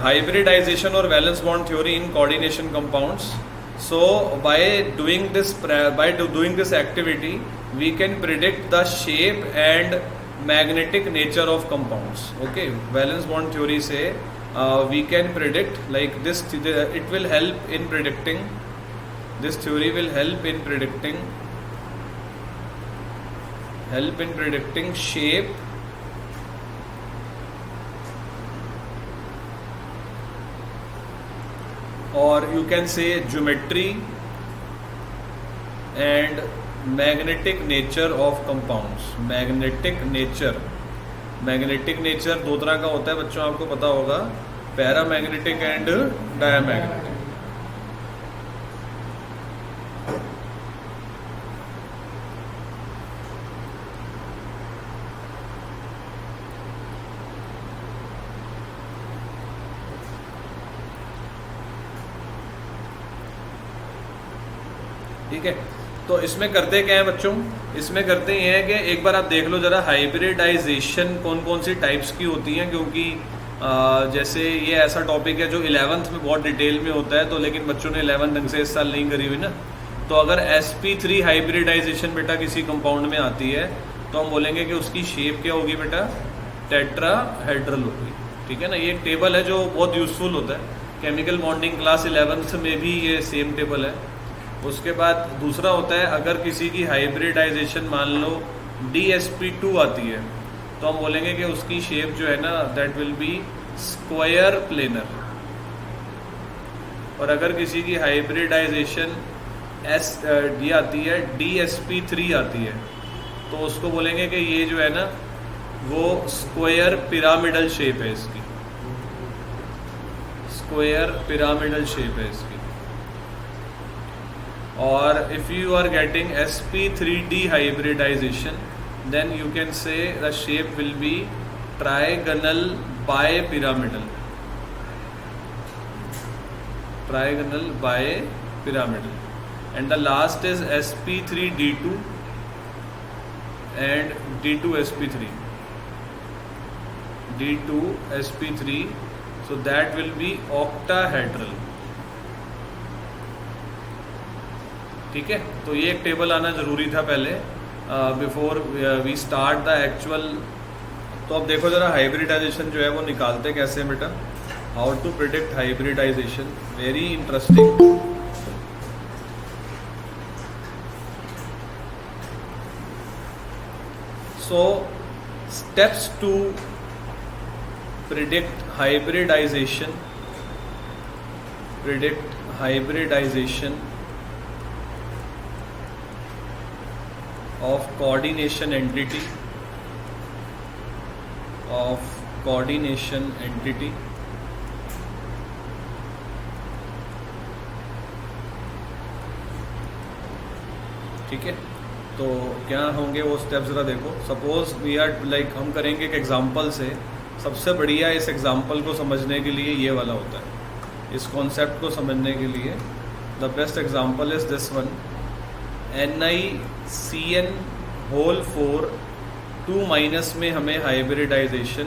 hybridization or valence bond theory in coordination compounds. So by doing this activity, we can predict the shape and magnetic nature of compounds. Okay, valence bond theory से we can predict like this. It will help in predicting. This theory will help in predicting shape or you can say geometry and magnetic nature of compounds. Magnetic nature दो तरह का होता है बच्चों, आपको पता होगा, पैरामैग्नेटिक एंड डायमैग्नेटिक. ठीक है, तो इसमें करते क्या है बच्चों, इसमें करते ये हैं कि एक बार आप देख लो जरा हाइब्रिडाइजेशन कौन कौन सी टाइप्स की होती हैं, क्योंकि जैसे ये ऐसा टॉपिक है जो 11th में बहुत डिटेल में होता है, तो लेकिन बच्चों ने 11th ढंग से इस साल नहीं करी हुई ना. तो अगर sp3 हाइब्रिडाइजेशन बेटा किसी कंपाउंड में आती है तो हम बोलेंगे कि उसकी शेप क्या होगी बेटा, टेट्राहेड्रल होगी. ठीक है ना, ये एक टेबल है जो बहुत यूजफुल होता है, केमिकल बॉन्डिंग क्लास 11th में भी ये सेम टेबल है. उसके बाद दूसरा होता है अगर किसी की हाइब्रिडाइजेशन मान लो DsP2 आती है तो हम बोलेंगे कि उसकी शेप जो है ना that will be square planar. और अगर किसी की हाइब्रिडाइजेशन ये आती है DsP3 आती है तो उसको बोलेंगे कि ये जो है ना वो स्क्वायर पिरामिडल शेप है इसकी, स्क्वायर पिरामिडल शेप है इसकी. और if you are getting sp3d hybridization then you can say the shape will be trigonal bipyramidal. And the last is sp3d2 and d2sp3, so that will be octahedral. ठीक है, तो ये एक table आना ज़रूरी था पहले before we start the actual. तो अब देखो ज़रा हाइब्रिडाइजेशन जो है वो निकालते कैसे हैं बेटा, how to predict hybridization, very interesting. So steps to predict hybridization of coordination entity ठीक है, तो क्या होंगे वो स्टेप्स ज़रा देखो. सपोज वी आर लाइक हम करेंगे एक एग्जांपल से. सबसे बढ़िया इस एग्जांपल को समझने के लिए ये वाला होता है, इस कॉन्सेप्ट को समझने के लिए the best example is this one, NiCN whole 4 2- में हमें हाइब्रिडाइजेशन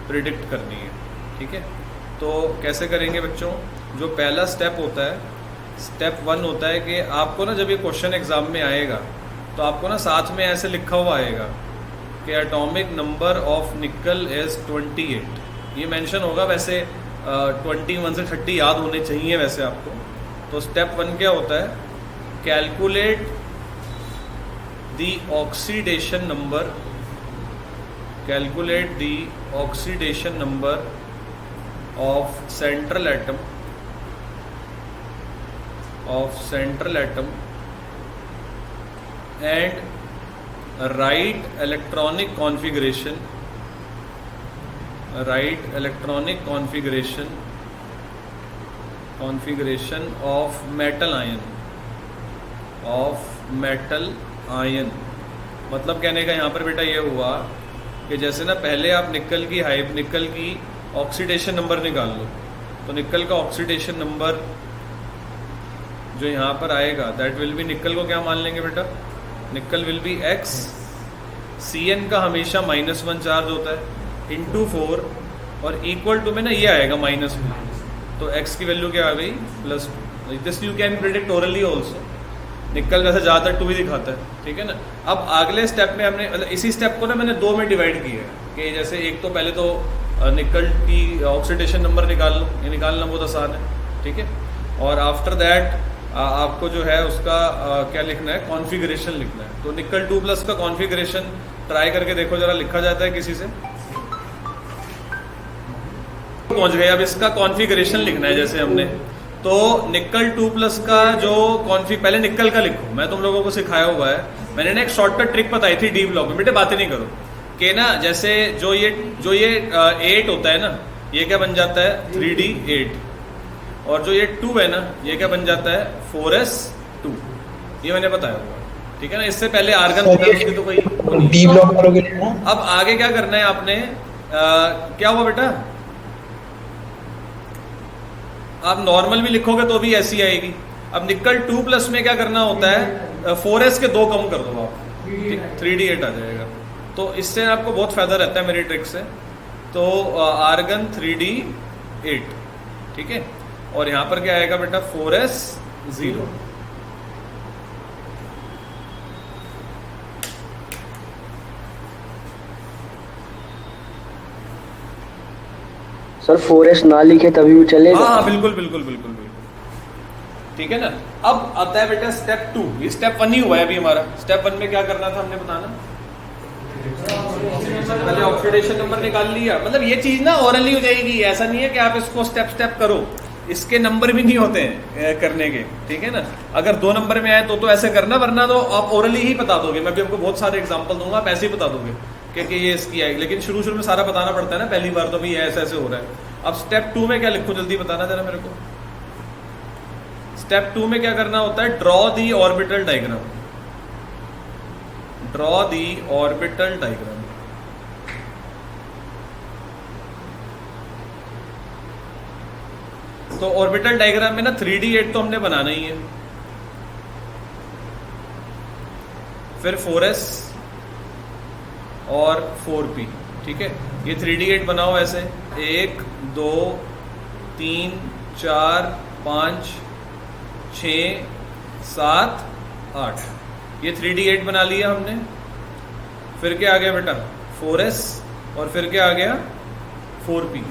प्रिडिक्ट करनी है. ठीक है, तो कैसे करेंगे बच्चों, जो पहला स्टेप होता है, स्टेप 1 होता है कि आपको ना जब ये क्वेश्चन एग्जाम में आएगा तो आपको ना साथ में ऐसे लिखा हुआ आएगा कि एटॉमिक नंबर ऑफ निकल इज 28. ये मेंशन होगा, वैसे 21 से 30 याद होने चाहिए वैसे आपको. तो स्टेप 1 क्या होता है, calculate the oxidation number of central atom and write electronic configuration of metal ion. मतलब कहने का यहाँ पर बेटा ये हुआ कि जैसे ना पहले आप निकल की ऑक्सीडेशन नंबर निकाल लो, तो निकल का ऑक्सीडेशन नंबर जो यहाँ पर आएगा दैट विल बी, निकल को क्या मान लेंगे बेटा, निकल विल बी X. CN का हमेशा -1 चार्ज होता है, इंटू 4 और इक्वल टू में ना ये आएगा -2, तो x की वैल्यू क्या आ गई +2। This you can predict orally also. निकल वैसे ज़्यादातर 2 ही दिखाता है, ठीक है ना। अब अगले स्टेप में हमने मतलब इसी स्टेप को ना मैंने 2 में डिवाइड किया है कि जैसे एक तो पहले तो निकल की ऑक्सीडेशन नंबर निकाल लो, ये निकालना बहुत आसान है, ठीक है। और आफ्टर दैट आपको जो है उसका क्या लिखना है, कॉन्फ़िगरेशन लिखना है। तो निकल 2+ का कॉन्फ़िगरेशन ट्राई करके देखो जरा, लिखा जाता है किसी से? पहुंच गए। अब इसका कॉन्फ़िगरेशन लिखना है जैसे हमने, तो निकल 2+ का जो पहले निकल का लिखो, मैं तुम लोगों को सिखाया हुआ है, मैंने ना एक शॉर्टकट ट्रिक बताई थी डी ब्लॉक में, बेटे बातें नहीं करो, कि ना जैसे जो ये 8 होता है ना, ये क्या बन जाता है 3D8, और जो ये 2 है ना, ये क्या बन जाता है 4s2, ये मैंने बताया हुआ है, ठीक है ना। इससे पहले आर्गन की तो कोई डी ब्लॉक करोगे ना। अब आगे क्या करना है आपने, क्या हुआ बेटा, आप नॉर्मल भी लिखोगे तो भी ऐसी आएगी। अब निकल 2+ में क्या करना होता है, 4s के 2 कम कर दो आप, 3D8 आ जाएगा। तो इससे आपको बहुत फायदा रहता है मेरी ट्रिक से। तो आर्गन 3D8, ठीक है। और यहाँ पर क्या आएगा बेटा 4s0। सर 4s ना लिखे तभी भी चलेगा? हाँ बिल्कुल बिल्कुल बिल्कुल बिल्कुल, ठीक है ना। अब आता है बेटा स्टेप 2, ये स्टेप 1 ही हुआ है अभी हमारा। स्टेप 1 में क्या करना था हमने बताना, पहले ऑक्सीडेशन नंबर निकाल लिया। मतलब ये चीज ना ओरली हो जाएगी, ऐसा नहीं है कि आप इसको स्टेप करो, इसके नंबर भी नहीं होते हैं करने के, ठीक है ना। अगर 2 नंबर में आए तो ऐसे करना, वरना तो आप ओरली ही बता दोगे। मैं भी आपको बहुत सारे एग्जांपल दूंगा, आप ऐसे ही बता दोगे कि ये इसकी आएगी, लेकिन शुरू में सारा बताना पड़ता है ना, पहली बार तो भी ऐसे ऐसे हो रहा है। अब स्टेप 2 में क्या लिखूं, जल्दी बताना जरा मेरे को। स्टेप 2 में क्या करना होता है, draw the orbital diagram, draw the orbital diagram. तो ऑर्बिटल डायग्राम में ना 3D8 तो हमने बनाना ही है, फिर 4s और 4p, ठीक है। ये 3D8 बनाओ ऐसे 1 2 3 4 5 6 7 8, ये 3D8 बना लिया हमने। फिर क्या आ गया बेटा 4s, और फिर क्या आ गया 4p।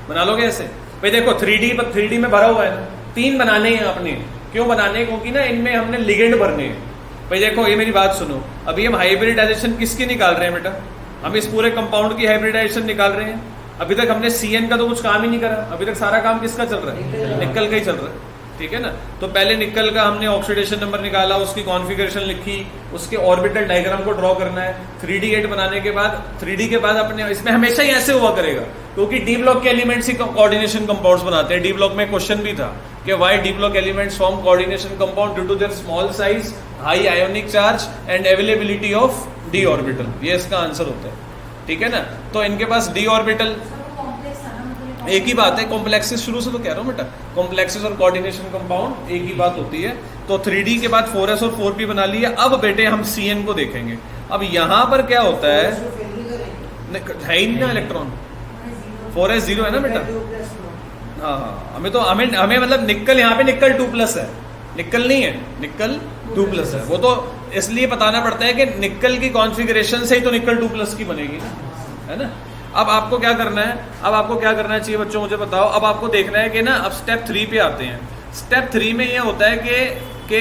बना लोगे ऐसे भाई। देखो 3D में भरा हुआ है ना, 3 बनाने हैं आपने। क्यों बनाने, क्योंकि ना इनमें हमने लिगेंड भरने हैं भाई। देखो ये मेरी बात सुनो, अभी हम हाइब्रिडाइजेशन किसकी निकाल रहे हैं बेटा, हम इस पूरे कंपाउंड की हाइब्रिडाइजेशन निकाल रहे हैं। अभी तक हमने CN का तो कुछ काम ही नहीं करा, अभी तक सारा काम किसका चल रहा है, निकल का ही चल रहा है, ठीक है ना। तो पहले निकल का हमने ऑक्सीडेशन नंबर निकाला, उसकी कॉन्फ़िगरेशन लिखी, उसके ऑर्बिटल डायग्राम को ड्रॉ करना है। 3D8 बनाने के बाद 3D के बाद अपने इसमें हमेशा ही ऐसे हुआ करेगा, क्योंकि डी ब्लॉक के एलिमेंट्स ही कोऑर्डिनेशन कंपाउंड्स बनाते हैं। डी ब्लॉक में क्वेश्चन भी था कि why D block elements form coordination compound due to their small size, high ionic charge and availability of D orbital, ये इसका आंसर होता है, ठीक है ना। तो इनके पास डी ऑर्बिटल, एक ही बात है, कॉम्प्लेक्सेस शुरू से तो कह रहा हूँ बेटा, कॉम्प्लेक्सेस और कोऑर्डिनेशन कंपाउंड एक ही बात होती है। तो 3D के बाद 4s और 4p बना लिया। अब बेटे हम CN को देखेंगे। अब यहाँ पर क्या होता है ही नहीं ना इलेक्ट्रॉन, 4s 0 है ना बेटा। हाँ हमें मतलब निकल, यहाँ पे निकल 2+ है, निकल नहीं है, निकल 2+ है। वो तो इसलिए बताना पड़ता है कि निकल की कॉन्फ़िगरेशन से ही तो निकल 2+ की बनेगी ना, है ना। अब आपको क्या करना है, अब आपको क्या करना चाहिए बच्चों, मुझे बताओ। अब आपको देखना है कि ना, अब स्टेप 3 पे आते हैं। स्टेप 3 में ये होता है कि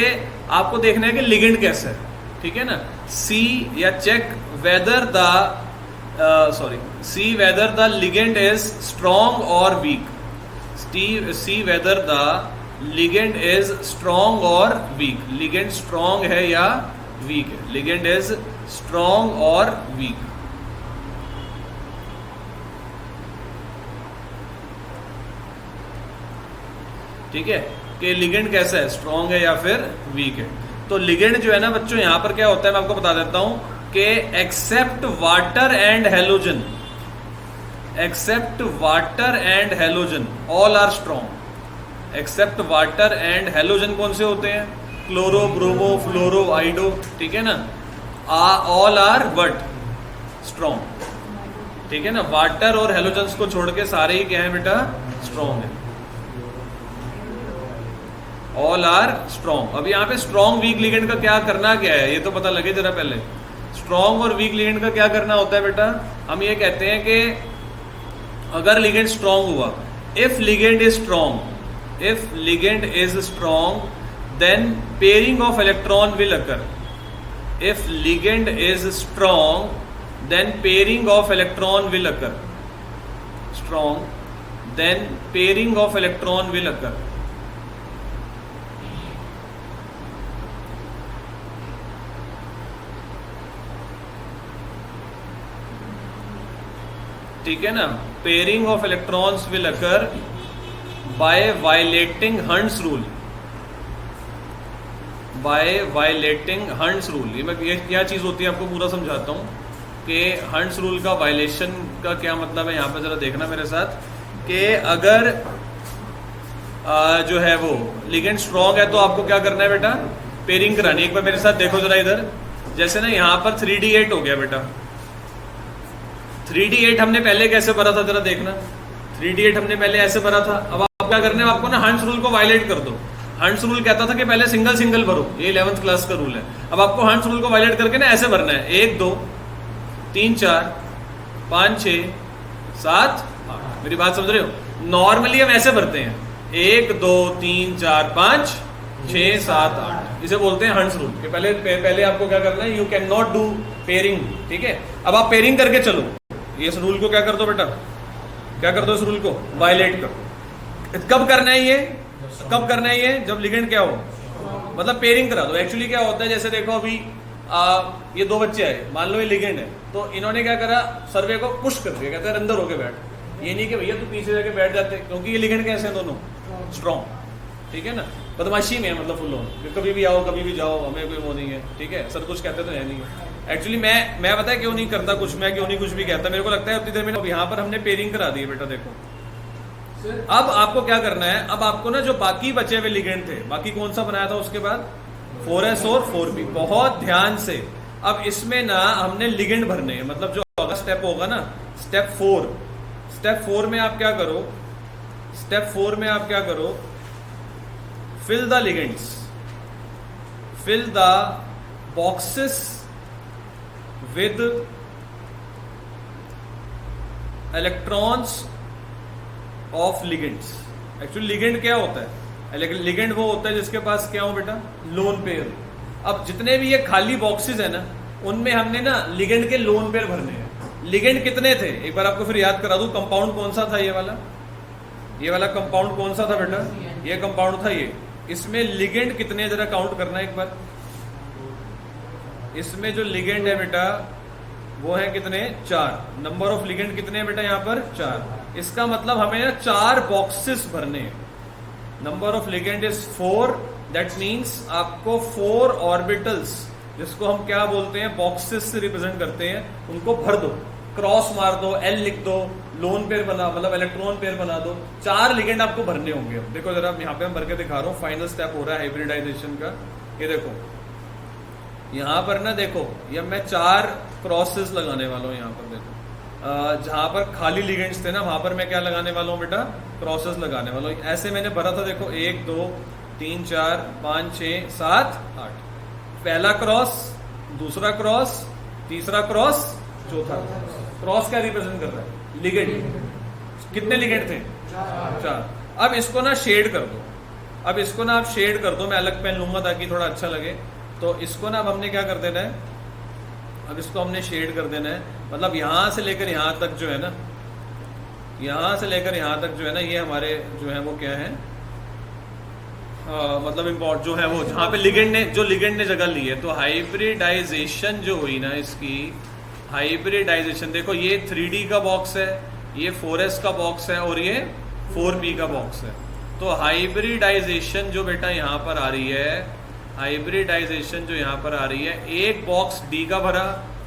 आपको देखना है कि लिगेंड कैसा है, ठीक है ना। सी या check whether the ligand is strong और weak. See whether the ligand is strong और वीक, लिगेंड स्ट्रॉन्ग है या वीक है, लिगेंड इज स्ट्रॉन्ग और वीक। ठीक है, कि लिगेंड कैसा है, स्ट्रॉन्ग है या फिर वीक है। तो लिगेंड जो है ना बच्चों, यहां पर क्या होता है मैं आपको बता देता हूं कि except water and halogen, except water and halogen all are strong. Except water and halogen कौन से होते हैं, क्लोरो, ब्रोमो, फ्लोरो, आइडो, ठीक है ना। ऑल आर व्हाट, स्ट्रॉन्ग, ठीक है ना, वाटर और हेलोजन्स को छोड़ के सारे ही क्या है बेटा, स्ट्रॉन्ग है, ऑल आर स्ट्रॉन्ग। अब यहाँ पे स्ट्रॉन्ग वीक लिगेंड का क्या करना क्या है ये तो पता लगे जरा पहले। स्ट्रॉन्ग और वीक लिगेंड का क्या करना होता है बेटा, हम ये कहते हैं कि अगर लिगेंड स्ट्रॉन्ग हुआ, if ligand is strong, if ligand is strong then pairing of electron will occur. If ligand is strong then pairing of electron will occur, strong then pairing of electron will occur। ठीक है ना, pairing of electrons will occur by violating Hund's rule, by violating Hund's rule। ये क्या चीज होती है आपको पूरा समझाता हूं कि हंट्स रूल का वायलेशन का क्या मतलब है। यहाँ पे जरा देखना मेरे साथ कि अगर जो है वो लिगेंड स्ट्रॉन्ग है तो आपको क्या करना है बेटा, पेयरिंग करानी। एक बार मेरे साथ देखो जरा इधर, जैसे ना यहाँ पर 3d8 हो गया बेटा, 3d8 हमने पहले कैसे भरा था जरा देखना, 3d8 हमने पहले ऐसे भरा था। अब आप क्या करना है, आपको ना हंट्स रूल को वायलेट कर दो। हंट्स रूल कहता था कि पहले सिंगल सिंगल भरो, ये 11th क्लास का रूल है। अब आपको हंट्स रूल को वायलेट करके ना ऐसे भरना है, 1 2 3 4 5 6 7 8। मेरी बात समझ रहे हो, नॉर्मली हम ऐसे भरते हैं 1 2 3 4 5 6 7 8, इसे बोलते हैं हंट्स रूल के। पहले आपको क्या करना है, you can not do pairing, ठीक है। अब आप पेयरिंग करके चलो, ये इस रूल को क्या कर दो बेटा, क्या कर दो, इस रूल को वायलेट करो। कब करना है ये, कब करना है ये, जब लिगेंड क्या हो, मतलब पेयरिंग करा दो। एक्चुअली क्या होता है, जैसे देखो अभी ये 2 बच्चे आए, मान लो ये लिगेंड है, तो इन्होंने क्या करा, सर्वे को पुश कर दिया, कहते हैं अंदर होके बैठ। ये नहीं कि भैया तू पीछे जाके बैठ जाते, क्योंकि ये लिगेंड कैसे हैं दोनों, स्ट्रॉन्ग, ठीक है ना, बदमाशी में है, मतलब फुल ऑन, कभी भी आओ कभी भी जाओ, हमें कोई वो नहीं है, ठीक है। सर कुछ कहते तो है नहीं है। एक्चुअली मैं पता है क्यों नहीं करता कुछ, मैं क्यों नहीं कुछ भी कहता, मेरे को लगता है उतनी देर में। अब यहाँ पर हमने पेयरिंग करा दी है बेटा, देखो अब आपको क्या करना है, अब आपको ना जो बाकी बचे हुए लिगेंड थे, बाकी कौन सा बनाया था उसके बाद, 4s और 4p, बहुत ध्यान से। अब इसमें ना हमने लिगेंड भरने हैं, मतलब जो अगला स्टेप होगा ना, स्टेप 4, स्टेप 4 में आप क्या करो, स्टेप 4 में आप क्या करो, fill the ligands, fill the boxes with electrons of ligands. Actually ligand क्या होता है, लिगेंड वो होता है जिसके पास क्या हो बेटा, लोन पेयर। अब जितने भी ये खाली बॉक्सेस है ना, उनमें हमने ना लिगेंड के लोन पेयर भरने हैं। लिगेंड कितने थे, एक बार आपको फिर याद करा दूं, कंपाउंड कौन सा था, ये वाला कंपाउंड कौन सा था बेटा, ये कंपाउंड था ये। इसमें लिगेंड कितने, जरा काउंट करना एक बार। इसमें जो लिगेंड है बेटा वो है कितने, 4। नंबर ऑफ लिगेंड कितने हैं बेटा यहाँ पर, 4। इसका मतलब हमें ना 4 बॉक्सेस भरने हैं। Number of ligand is 4, that means आपको 4 ऑर्बिटल्स, जिसको हम क्या बोलते हैं, बॉक्सेस से रिप्रेजेंट करते हैं, उनको भर दो, क्रॉस मार दो, एल लिख दो, लोन पेयर बना, मतलब इलेक्ट्रॉन पेयर बना दो। 4 लिगेंड आपको भरने होंगे। देखो जरा यहाँ पे हम भर के दिखा रहा हूँ, फाइनल स्टेप हो रहा है हाइब्रिडाइजेशन का। ये देखो यहाँ पर ना, देखो ये मैं 4 क्रॉसेस लगाने वाला हूँ। यहाँ पर देखो जहां पर खाली लिगेंड्स थे ना, वहां पर मैं क्या लगाने वाला हूँ बेटा, क्रॉसेस लगाने वाला हूँ। ऐसे मैंने भरा था, देखो 1 2 3 4 5 6 7 8। पहला क्रॉस, दूसरा क्रॉस, तीसरा क्रॉस, चौथा क्रॉस क्या रिप्रेजेंट कर रहा है, लिगेंड। कितने लिगेंड थे, 4। अब इसको ना शेड कर दो, अब इसको ना आप शेड कर दो, मैं अलग पेन लूंगा ताकि थोड़ा अच्छा लगे। तो इसको ना अब हमने क्या कर देना है, अब इसको हमने शेड कर देना है, मतलब यहां से लेकर यहां तक जो है ना, यहां से लेकर यहां तक जो है ना, ये हमारे जो है वो क्या है, मतलब इम्पोर्ट जो है वो जहां पे लिगेंड ने जगह ली है। तो हाइब्रिडाइजेशन जो हुई ना, इसकी हाइब्रिडाइजेशन, देखो ये 3D का बॉक्स है, ये 4s का बॉक्स है और ये 4p का बॉक्स है। तो हाइब्रिडाइजेशन जो बेटा यहाँ पर आ रही है, हाइब्रिडाइजेशन जो यहाँ पर आ रही है, एक बॉक्स D का भरा,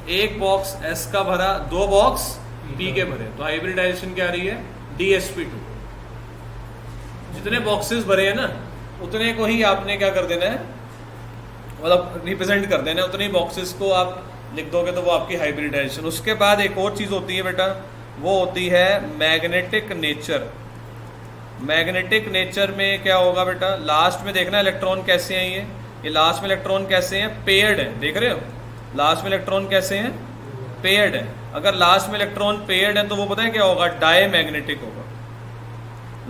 एक बॉक्स S का भरा, 2 बॉक्स P के भरे। तो हाइब्रिडाइजेशन क्या आ रही है, DsP2। जितने बॉक्सेस भरे हैं ना, उतने को ही आपने क्या कर देना है, मतलब रिप्रेजेंट कर देना है, उतने ही बॉक्सेस को आप लिख दोगे तो वो आपकी हाइब्रिडाइजेशन। उसके बाद एक और चीज होती है बेटा, वो होती है मैग्नेटिक नेचर। मैग्नेटिक नेचर में क्या होगा बेटा, लास्ट में देखना इलेक्ट्रॉन कैसे हैं, ये लास्ट में इलेक्ट्रॉन कैसे हैं, पेयर्ड है, देख रहे हो लास्ट में इलेक्ट्रॉन कैसे हैं, पेयर्ड है। अगर लास्ट में इलेक्ट्रॉन पेयर्ड है तो वो पता है क्या होगा, डायमैग्नेटिक होगा।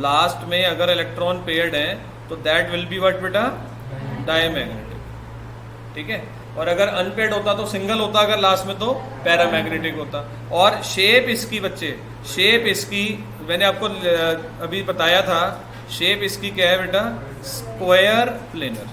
लास्ट में अगर इलेक्ट्रॉन पेयर्ड है तो दैट विल बी व्हाट बेटा, डायमैग्नेटिक, ठीक है। और अगर अनपेयर्ड होता तो सिंगल होता, अगर लास्ट में तो पैरामैग्नेटिक होता। और शेप इसकी बच्चे, शेप इसकी मैंने आपको अभी बताया था, शेप इसकी क्या है बेटा, स्क्वायर प्लेनर,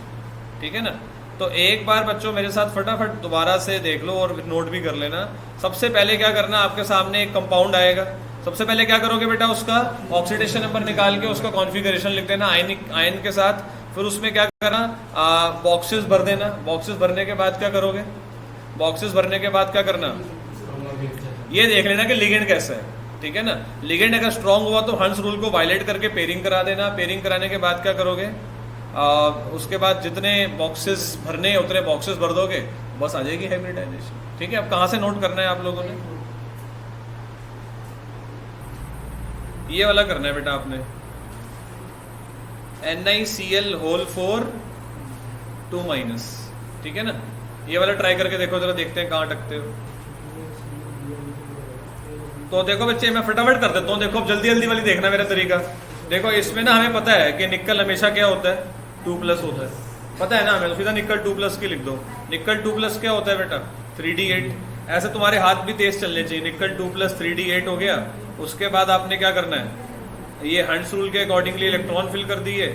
ठीक है ना। तो एक बार बच्चों मेरे साथ फटाफट दोबारा से देख लो और नोट भी कर लेना। सबसे पहले क्या करना, आपके सामने एक कंपाउंड आएगा, सबसे पहले क्या करोगे बेटा, उसका ऑक्सीडेशन नंबर निकाल के उसका कॉन्फ़िगरेशन लिख देना आयन के साथ। फिर उसमें क्या करना, बॉक्सेस भर देना। बॉक्सेस भरने के बाद क्या करोगे, बॉक्सेस भरने के बाद क्या करना, ये देख लेना कि लिगेंड कैसा है, ठीक है ना। लिगेंड अगर स्ट्रांग हुआ तो हंस रूल को वायलेट करके पेयरिंग करा देना। पेयरिंग कराने के बाद क्या करोगे, उसके बाद जितने बॉक्सेस भरने हैं उतने बॉक्सेस भर दोगे, बस आ जाएगी हाइब्रिडाइजेशन, ठीक है। अब कहाँ से नोट करना है आप लोगों ने, ये वाला करना है बेटा आपने, NiCl होल 4 2-, ठीक है ना। ये वाला ट्राई करके देखो जरा, देखते हैं कहाँ अटकते हो। तो देखो बच्चे मैं फटाफट कर देता हूँ, देखो अब जल्दी जल्दी वाली देखना मेरा तरीका। देखो इसमें ना हमें पता है कि निकल हमेशा क्या होता है, 2+ होता है, पता है ना हमें, तो सीधा निकल 2+ की लिख दो। निकल 2+ क्या होता है बेटा, 3d8। ऐसे तुम्हारे हाथ भी तेज चलने चाहिए। निकल 2+ 3d8 हो गया। उसके बाद आपने क्या करना है, ये हंस रूल के अकॉर्डिंगली इलेक्ट्रॉन फिल कर दिए।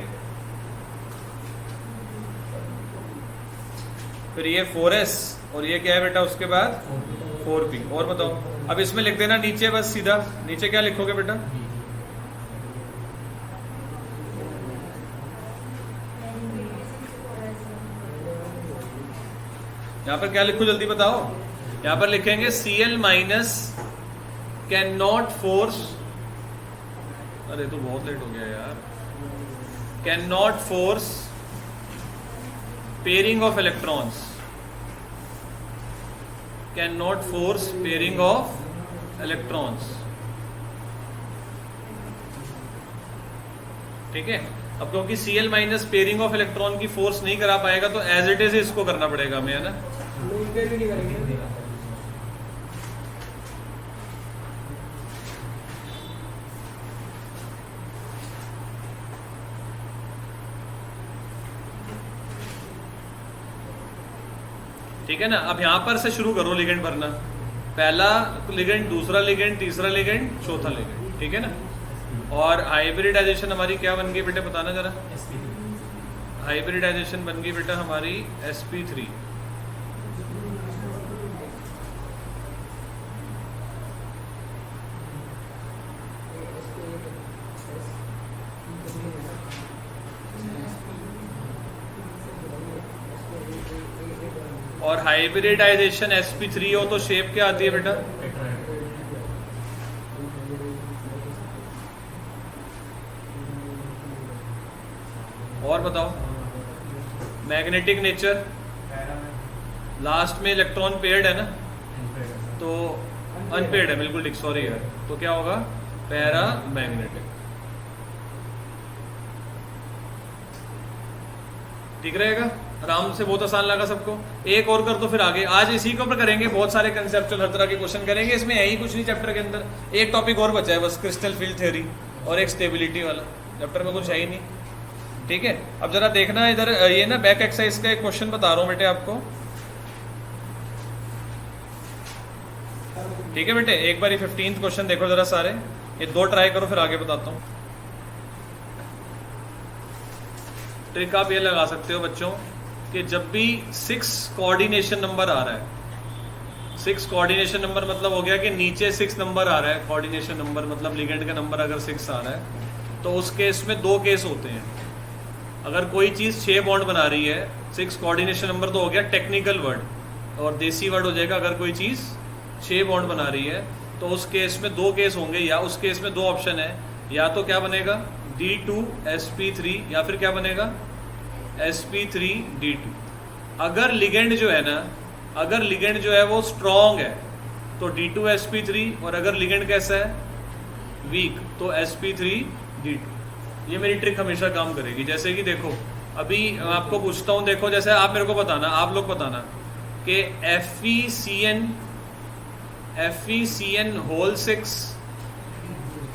फिर ये 4s और ये क्या है बेटा, उसके बाद 4p। और बताओ, अब इसमें लिख देना नीचे, बस सीधा नीचे क्या लिखोगे बेटा, यहां पर क्या लिखो जल्दी बताओ। यहां पर लिखेंगे Cl- कैन नॉट फोर्स, अरे तो बहुत लेट हो गया यार, can not force pairing of electrons, can not force pairing of electrons, ठीक है। अब क्योंकि Cl- पेयरिंग ऑफ इलेक्ट्रॉन की फोर्स नहीं करा पाएगा तो एज इट इज इसको करना पड़ेगा हमें, है ना। ठीक है ना। अब यहां पर से शुरू करो लिगेंड भरना, पहला लिगेंड, दूसरा लिगेंड, तीसरा लिगेंड, चौथा लिगेंड, ठीक है ना। और हाइब्रिडाइजेशन हमारी क्या बन गई बेटे, बताना जरा। हाइब्रिडाइजेशन बन गई बेटा हमारी sp3। और हाइब्रिडाइजेशन sp3 हो तो शेप क्या आती है बेटा, और बताओ। मैग्नेटिक नेचर, लास्ट में इलेक्ट्रॉन पेयर्ड है ना, तो अनपेयर्ड है, बिल्कुल ठीक, सॉरी यार, तो क्या होगा, पैरामैग्नेटिक, ठीक रहेगा। आराम से, बहुत आसान लगा सबको। एक और कर तो फिर आगे, आज इसी के ऊपर करेंगे, बहुत सारे कंसेप्चुअल हर तरह के क्वेश्चन करेंगे। इसमें है ही कुछ नहीं चैप्टर के अंदर, एक टॉपिक और बचा है बस, क्रिस्टल फील्ड थ्योरी और एक स्टेबिलिटी वाला, चैप्टर में कुछ है ही नहीं, ठीक है। अब जरा देखना इधर, ये ना बैक एक्सरसाइज का एक क्वेश्चन बता रहा हूं बेटे आपको, ठीक है बेटे। एक बार 15th क्वेश्चन देखो जरा सारे, ये 2 ट्राई करो फिर आगे बताता हूं। ट्रिक आप ये लगा सकते हो बच्चों कि जब भी 6 कोऑर्डिनेशन नंबर आ रहा है, 6 कोऑर्डिनेशन नंबर मतलब हो गया कि नीचे 6 नंबर आ रहा है, कोऑर्डिनेशन नंबर मतलब लिगेंड का नंबर अगर 6 आ रहा है, तो उस केस में 2 केस होते हैं। अगर कोई चीज 6 बॉन्ड बना रही है, 6 कोऑर्डिनेशन नंबर तो हो गया टेक्निकल वर्ड, और देसी वर्ड हो जाएगा अगर कोई चीज 6 बॉन्ड बना रही है, तो उस केस में 2 केस होंगे, या उस केस में 2 ऑप्शन है, या तो क्या बनेगा D2sp3, या फिर क्या बनेगा sp3d2। अगर लिगेंड जो है ना, अगर लिगेंड जो है वो स्ट्रॉन्ग है, तो D2sp3, और अगर लिगेंड कैसा है वीक तो sp3D2। ये मेरी ट्रिक हमेशा काम करेगी। जैसे कि देखो अभी मैं आपको पूछता हूँ, देखो जैसे आप मेरे को बताना, आप लोग बताना कि FeCN होल 6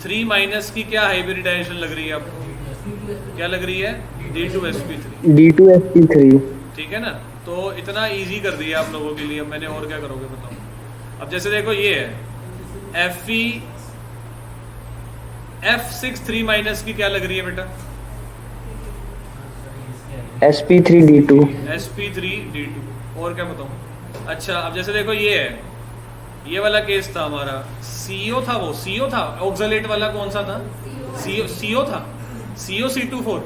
3 माइनस की क्या हाइब्रिडाइजेशन लग रही है आपको? क्या लग रही है? D2sp3। D2sp3। ठीक है ना, तो इतना इजी कर दिया आप लोगों के लिए। अब मैंने और क्या करोगे बताओ। अब जैसे देखो ये है F6 3 माइनस की क्या लग रही है बेटा? sp3D2। sp3D2। और क्या बताऊं? अच्छा अब जैसे देखो ये है, ये वाला केस था हमारा, CO था, वो CO था, ऑक्सलेट वाला कौन सा था? CO था, COC24।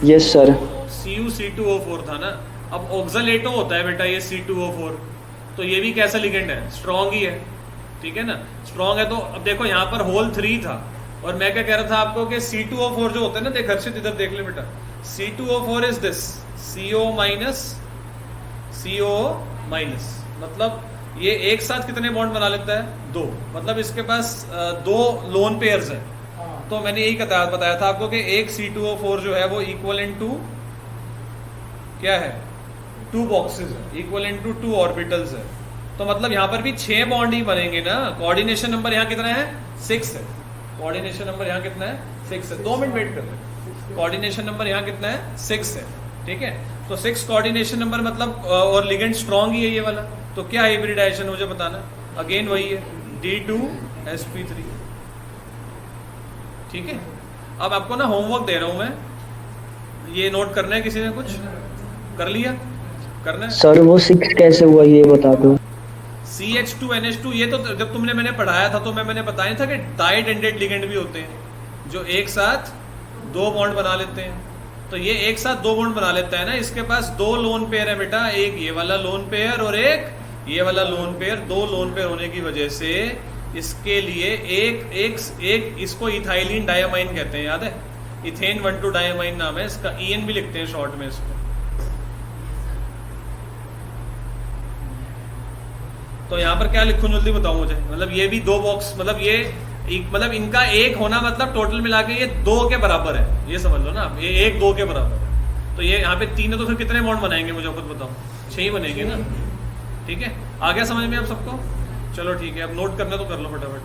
Yes sir. CuC2O4 था ना। अब ऑक्सलेटो होता है बेटा ये C2O4, तो ये भी कैसा लिगेंड है? स्ट्रॉन्ग ही है। ठीक है ना, स्ट्रॉन्ग है। तो अब देखो यहाँ पर होल 3 था, और मैं क्या कह रहा था आपको कि C2O4 जो होता है ना, देख हर्षित इधर देख ले बेटा, C2O4 is this CO minus, मतलब ये एक साथ कितने बॉन्ड बना लेता है? 2। मतलब इसके पास 2 लोन पेयर्स हैं। तो मैंने यही बताया था आपको कि एक C2O4 जो है वो इक्वलेंट टू क्या है? 2 बॉक्सेस है, इक्वलेंट टू 2 ऑर्बिटल्स है। तो मतलब यहाँ पर भी 6 बॉन्ड ही बनेंगे ना। कोऑर्डिनेशन नंबर यहाँ कितना है? 6 है। कोऑर्डिनेशन नंबर यहाँ कितना है? 6 है। 2 मिनट वेट कर ले। कोऑर्डिनेशन नंबर यहाँ कितना है? 6 है। ठीक है, तो 6 कोऑर्डिनेशन नंबर मतलब, और लिगेंड स्ट्रॉन्ग ही है ये वाला। तो क्या हाइब्रिडाइजेशन मुझे बताना, अगेन वही है D2sp3। ठीक है, अब आपको ना होमवर्क दे रहा हूं मैं, ये नोट करना है। किसी ने कुछ कर लिया? करना है सर वो 6 कैसे हुआ ये बता दो। CH2NH2, ये तो जब तुमने मैंने पढ़ाया था तो मैंने बताया था कि डाई एंडेड लिगेंड भी होते हैं जो एक साथ 2 बॉन्ड बना लेते हैं। तो ये एक साथ 2 बॉन्ड बना लेता है ना, इसके पास 2 लोन पेयर है बेटा, एक ये वाला लोन पेयर और एक ये वाला लोन पेयर। 2 लोन पेयर होने की वजह से इसके लिए एक इसको इथाइलिन डायमाइन कहते हैं, याद है? इथेन 1,2 डायमाइन नाम है इसका, EN भी लिखते हैं शॉर्ट में इसको। तो यहाँ पर क्या लिखूं जल्दी बताओ मुझे। मतलब ये भी 2 बॉक्स, मतलब ये मतलब इनका एक होना मतलब टोटल मिला के ये 2 के बराबर है, ये समझ लो ना आप। ये 1 2 के बराबर है। तो ये यहाँ पे 3 है, तो फिर कितने बॉन्ड बनाएंगे मुझे खुद बताओ? 6 ही बनेंगे ना। ठीक है, आ गया समझ में आप सबको? चलो ठीक है, अब नोट करना तो कर लो फटाफट।